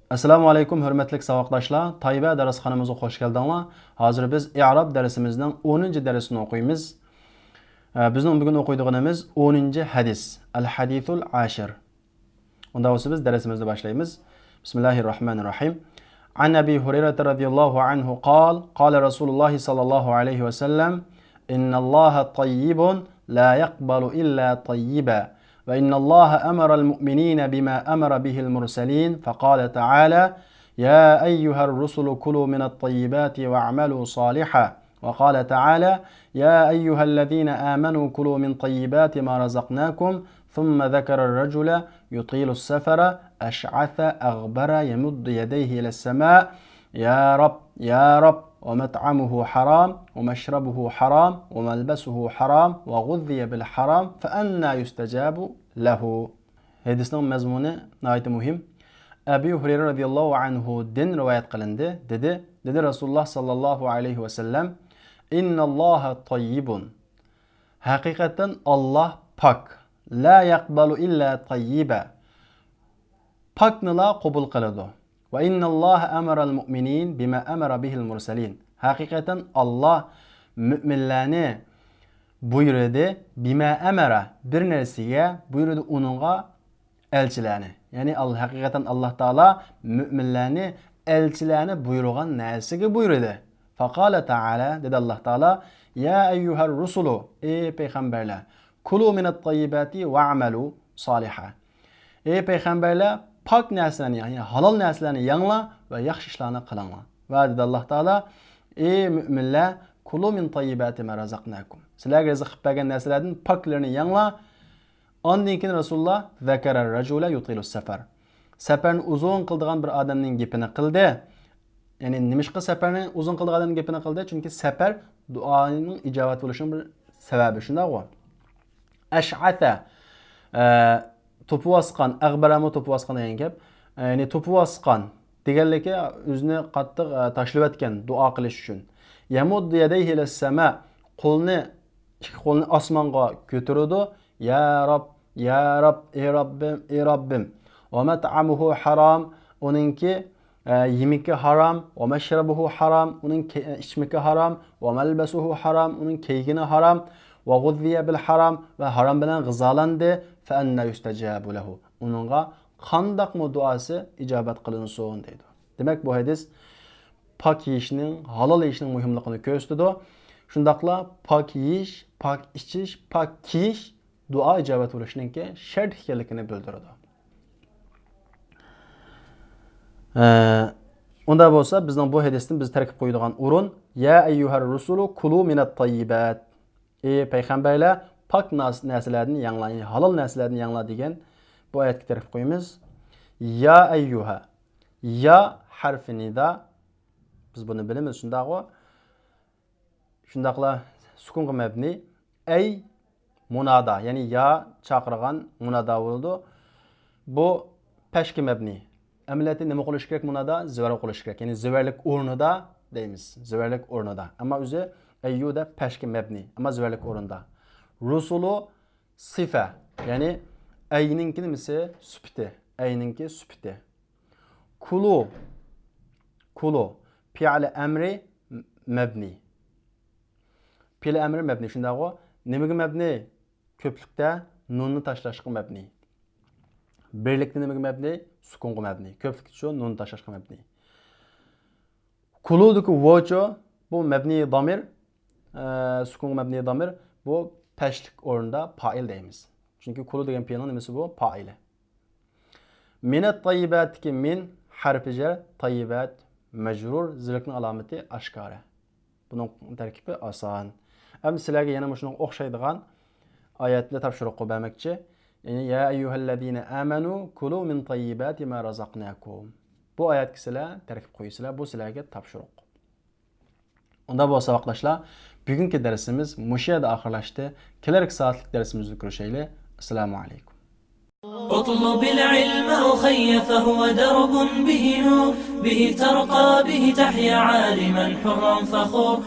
Assalomu alaykum hurmatli saboqdoshlar. Tayba darsxonamizga xush keldinglar. Hozir biz i'rob darsimizning 10-darsini o'qiymiz. Bizning bugun o'qiydiganimiz 10-hadis. Al-hadisul ashir. Unda bo'lsa biz darsimizni boshlaymiz. Bismillahirrohmanirrohim. An Abi Hurayra radhiyallohu anhu qala Rasululloh sallallohu alayhi va sallam innalloha tayyibun la yaqbalu illa tayyiba. وإن الله أمر المؤمنين بما أمر به المرسلين فقال تعالى يا أيها الرسل كلوا من الطيبات واعملوا صالحا وقال تعالى يا أيها الذين آمنوا كلوا من طيبات ما رزقناكم ثم ذكر الرجل يطيل السفر أشعث أغبر يمد يديه إلى السماء يا رب يا رب ومطعمه حرام ومشربه حرام وملبسه حرام وغذي بالحرام فأنا يستجاب له. Hadisning mazmuni nihoyat muhim. Abu Hurayra radhiyallohu anhu din rivoyat qilindi. Dedi Rasululloh sallallohu alayhi va sallam innalloha tayyibun. Haqiqatan Alloh pok. La yaqbalu illa tayyiba. Pokni la qabul qiladi. Va innalloha amara al-mu'minin bima amara bihi al-mursalin. Haqiqatan Alloh mu'minlarni buyurdi, bima amara bir narsaga buyurdi uningga elchilarni. Ya'ni haqiqatan Alloh taolo mu'minlarni elchilarni buyurgan narsaga buyurdi. Faqala taala dedi Alloh taolo ya ayyuhar rusulu ey payg'ambarlar kulu minat tayyibati wa'malu solihan. Ey payg'ambarlar pok narsalarni ya'ni halol narsalarni yangla va yaxshi ishlarni qilinglar. Va dedi Alloh taolo ey mu'minlar kulu min tayyibati ma razaqnakum. Sizlarga rizq qilib bergan narsalardan poklarni yangla. Ondan keyin Rasululloh zakara rajula yutilu safar. Safarni uzun qildigan bir odamning gapini qildi. Ya'ni nimishqa safarni uzun qildigan odamning gapini qildi? Chunki safar duoning ijobat bo'lishining bir sababi shunday-ku. Ash'atha to'pi bosgan, ag'barami to'pi bosgan degan gap. Ya'ni to'pi bosgan deganligi o'zini qattiq tashlab o'tgan duo qilish uchun. Yamud yadayhi lis-sama qo'lni osmonga ko'taradi. Ya Rob, ya Rob, ey Robbim, ey Robbim. Va mat'amuhu haram, uningki yemiki haram, va mashrabuhu haram, uning ichmiki haram, va malbasuhu haram, uning kiygini haram, va g'udhiya bil haram va haram bilan g'izolandi. Fa anna yustajabu lahu. Uningga qandoq duosi ijobat qilinsin deydi. Demak bu hadis pok yeyishning, halol yeyishning muhimligini ko'rsatadi. Shundaqla pok yeyish, pok ichish, pok kiyish duo ijobat bo'lishiningki shart ekanligini bildiradi. Unda bo'lsa bizning bu hadisni biz tarkib qo'yadigan o'rin ya ayyuhar rusulu kulu minat tayyibat. Ey payg'ambarlar pok narsalarni yanglang, halol narsalarni yangla degan bu oyatga tarkib qo'yamiz. Ya ayyuha. Ya harfi nida. Biz buni bilamiz shundaqo. Shundaqla sukunga mabni ay munada, ya'ni ya chaqirgan munada bo'ldi. Bu pashki mabni. Amaliyotda nima qilish kerak munada? Zivar qilish kerak. Ya'ni zivarlik o'rnida deymiz. Zivarlik o'rnida. Ammo o'zi ayyuda pashki mabni, ammo zivarlik o'rnida. Rusulu sifa, ya'ni ayninki nimasi? Sufti. Ayninki sufti. Kulu fi'l amri mabni. Fi'l amri mabni shundaqo. Nimaga mabni? Ko'plikda nunni tashlashga mabni. Birlikda nimaga mabni? Sukunga mabni. Ko'plikda shu nunni tashlashga mabni. Kuludagi vocho bu mabni damir, sukunga mabni damir bu pashlik o'rnida fa'il deymiz. Chunki kulu degan fi'lning nimasi bu? Fa'ili. Minat tayyibatki min harfi jar, tayyibat majrur, zirkning alomati ashkara. Buning tarkibi oson. Ham sizlarga yana shunga o'xshaydigan oyatni topshiriq qo'ymoqchi. Ya'ni ya ayyuhallazina amanu kulu min tayyibati ma razaqnakum. Bu oyatga sizlar tarkib qo'yisizlar, bu sizlarga topshiriq. Unda bo'lsa vaqtdoshlar, bugungi darsimiz mushu yerda oxirlashdi. Kelarki soatlik darsimizni ko'rishaylik. Assalomu alaykum. اطلب العلم أخي فهو درب به نور به ترقى به تحيا عالما حرا فخور.